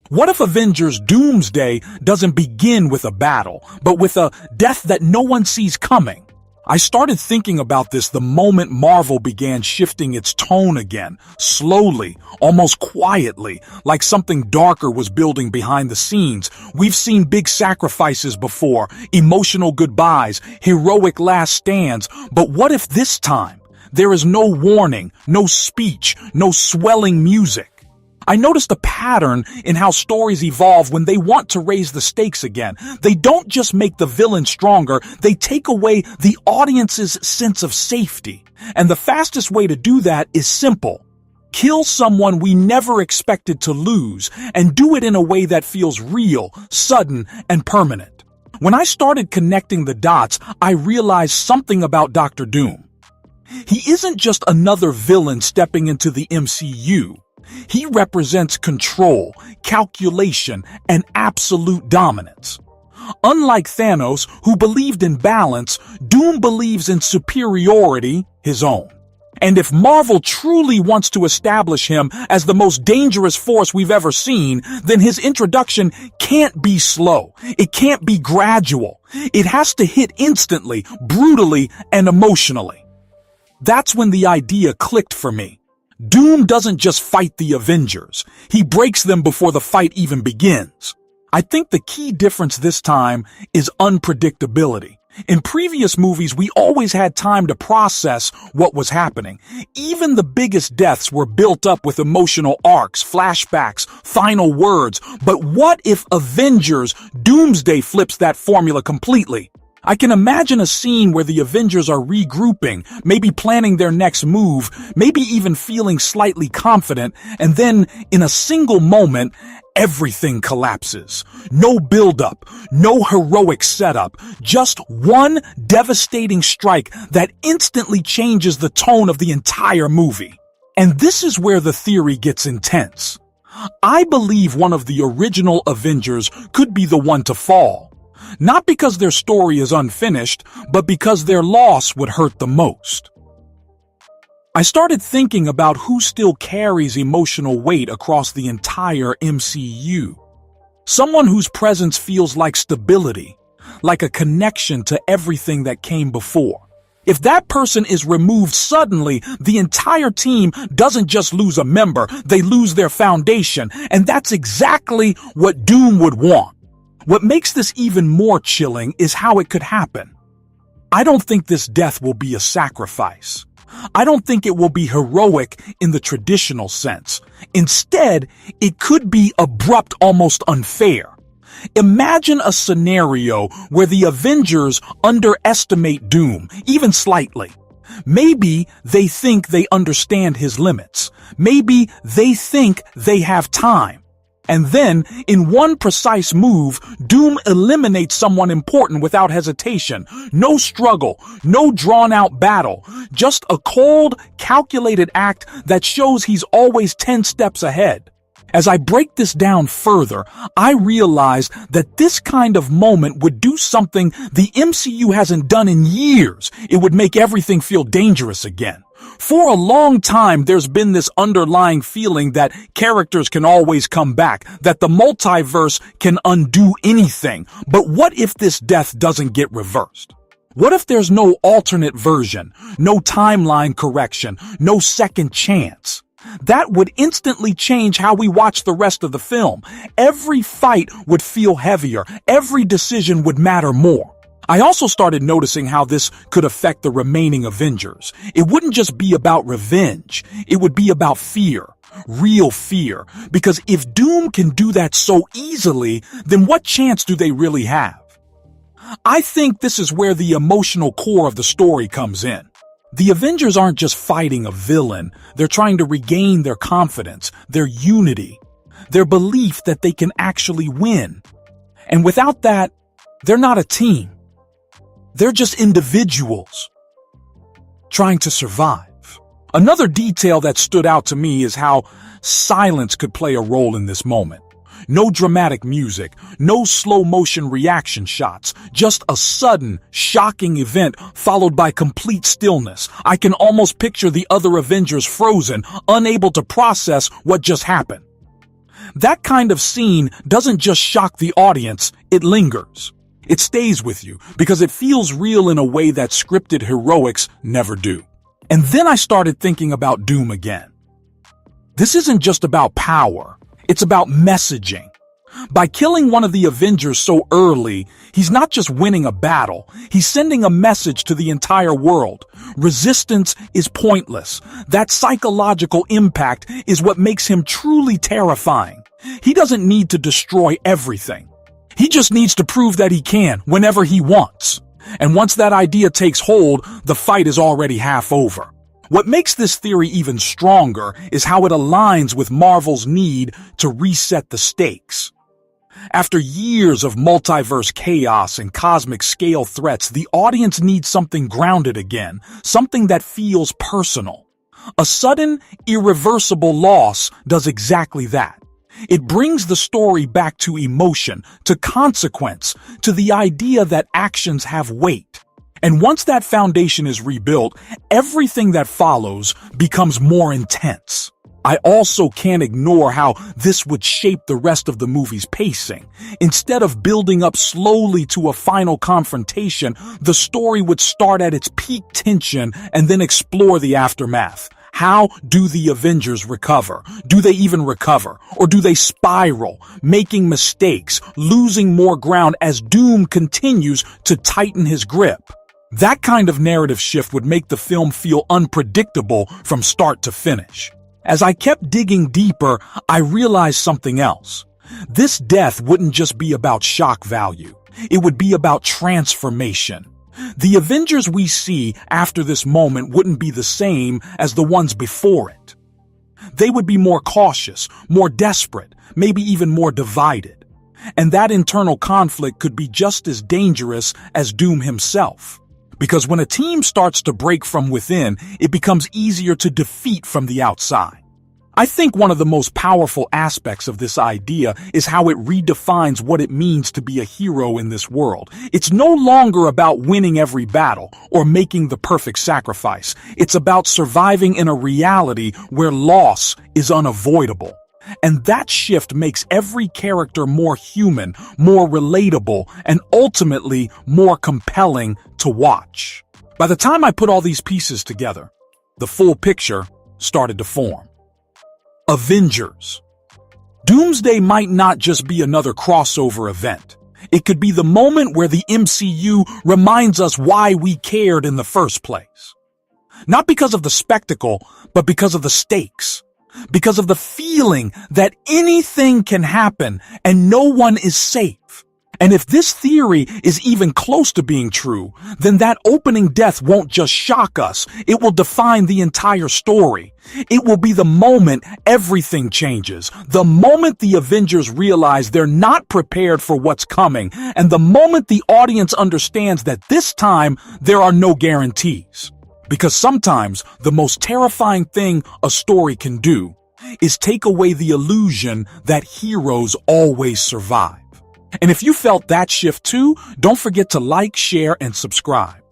What if Avengers Doomsday doesn't begin with a battle, but with a death that no one sees coming? I started thinking about this the moment Marvel began shifting its tone again, slowly, almost quietly, like something darker was building behind the scenes. We've seen big sacrifices before, emotional goodbyes, heroic last stands, but what if this time there is no warning, no speech, no swelling music? I noticed a pattern in how stories evolve when they want to raise the stakes again. They don't just make the villain stronger, they take away the audience's sense of safety. And the fastest way to do that is simple. Kill someone we never expected to lose, and do it in a way that feels real, sudden, and permanent. When I started connecting the dots, I realized something about Dr. Doom. He isn't just another villain stepping into the MCU. He represents control, calculation, and absolute dominance. Unlike Thanos, who believed in balance, Doom believes in superiority, his own. And if Marvel truly wants to establish him as the most dangerous force we've ever seen, then his introduction can't be slow. It can't be gradual. It has to hit instantly, brutally, and emotionally. That's when the idea clicked for me. Doom doesn't just fight the Avengers. He breaks them before the fight even begins. I think the key difference this time is unpredictability. In previous movies, we always had time to process what was happening. Even the biggest deaths were built up with emotional arcs, flashbacks, final words. But what if Avengers Doomsday flips that formula completely? I can imagine a scene where the Avengers are regrouping, maybe planning their next move, maybe even feeling slightly confident, and then, in a single moment, everything collapses. No build-up, no heroic setup, just one devastating strike that instantly changes the tone of the entire movie. And this is where the theory gets intense. I believe one of the original Avengers could be the one to fall. Not because their story is unfinished, but because their loss would hurt the most. I started thinking about who still carries emotional weight across the entire MCU. Someone whose presence feels like stability, like a connection to everything that came before. If that person is removed suddenly, the entire team doesn't just lose a member, they lose their foundation, and that's exactly what Doom would want. What makes this even more chilling is how it could happen. I don't think this death will be a sacrifice. I don't think it will be heroic in the traditional sense. Instead, it could be abrupt, almost unfair. Imagine a scenario where the Avengers underestimate Doom, even slightly. Maybe they think they understand his limits. Maybe they think they have time. And then, in one precise move, Doom eliminates someone important without hesitation. No struggle, no drawn-out battle, just a cold, calculated act that shows he's always 10 steps ahead. As I break this down further, I realized that this kind of moment would do something the MCU hasn't done in years. It would make everything feel dangerous again. For a long time, there's been this underlying feeling that characters can always come back, that the multiverse can undo anything. But what if this death doesn't get reversed? What if there's no alternate version, no timeline correction, no second chance? That would instantly change how we watch the rest of the film. Every fight would feel heavier. Every decision would matter more. I also started noticing how this could affect the remaining Avengers. It wouldn't just be about revenge. It would be about fear. Real fear. Because if Doom can do that so easily, then what chance do they really have? I think this is where the emotional core of the story comes in. The Avengers aren't just fighting a villain. They're trying to regain their confidence, their unity, their belief that they can actually win. And without that, they're not a team. They're just individuals trying to survive. Another detail that stood out to me is how silence could play a role in this moment. No dramatic music, no slow motion reaction shots, just a sudden, shocking event followed by complete stillness. I can almost picture the other Avengers frozen, unable to process what just happened. That kind of scene doesn't just shock the audience, it lingers. It stays with you because it feels real in a way that scripted heroics never do. And then I started thinking about Doom again. This isn't just about power, it's about messaging. By killing one of the Avengers so early, he's not just winning a battle, he's sending a message to the entire world. Resistance is pointless. That psychological impact is what makes him truly terrifying. He doesn't need to destroy everything. He just needs to prove that he can whenever he wants. And once that idea takes hold, the fight is already half over. What makes this theory even stronger is how it aligns with Marvel's need to reset the stakes. After years of multiverse chaos and cosmic scale threats, the audience needs something grounded again, something that feels personal. A sudden, irreversible loss does exactly that. It brings the story back to emotion, to consequence, to the idea that actions have weight. And once that foundation is rebuilt, everything that follows becomes more intense. I also can't ignore how this would shape the rest of the movie's pacing. Instead of building up slowly to a final confrontation, the story would start at its peak tension and then explore the aftermath. How do the Avengers recover? Do they even recover? Or do they spiral, making mistakes, losing more ground as Doom continues to tighten his grip? That kind of narrative shift would make the film feel unpredictable from start to finish. As I kept digging deeper, I realized something else. This death wouldn't just be about shock value. It would be about transformation. The Avengers we see after this moment wouldn't be the same as the ones before it. They would be more cautious, more desperate, maybe even more divided. And that internal conflict could be just as dangerous as Doom himself. Because when a team starts to break from within, it becomes easier to defeat from the outside. I think one of the most powerful aspects of this idea is how it redefines what it means to be a hero in this world. It's no longer about winning every battle or making the perfect sacrifice. It's about surviving in a reality where loss is unavoidable. And that shift makes every character more human, more relatable, and ultimately more compelling to watch. By the time I put all these pieces together, the full picture started to form. Avengers. Doomsday might not just be another crossover event. It could be the moment where the MCU reminds us why we cared in the first place. Not because of the spectacle, but because of the stakes. Because of the feeling that anything can happen and no one is safe. And if this theory is even close to being true, then that opening death won't just shock us, it will define the entire story. It will be the moment everything changes, the moment the Avengers realize they're not prepared for what's coming, and the moment the audience understands that this time there are no guarantees. Because sometimes the most terrifying thing a story can do is take away the illusion that heroes always survive. And if you felt that shift too, don't forget to like, share, and subscribe.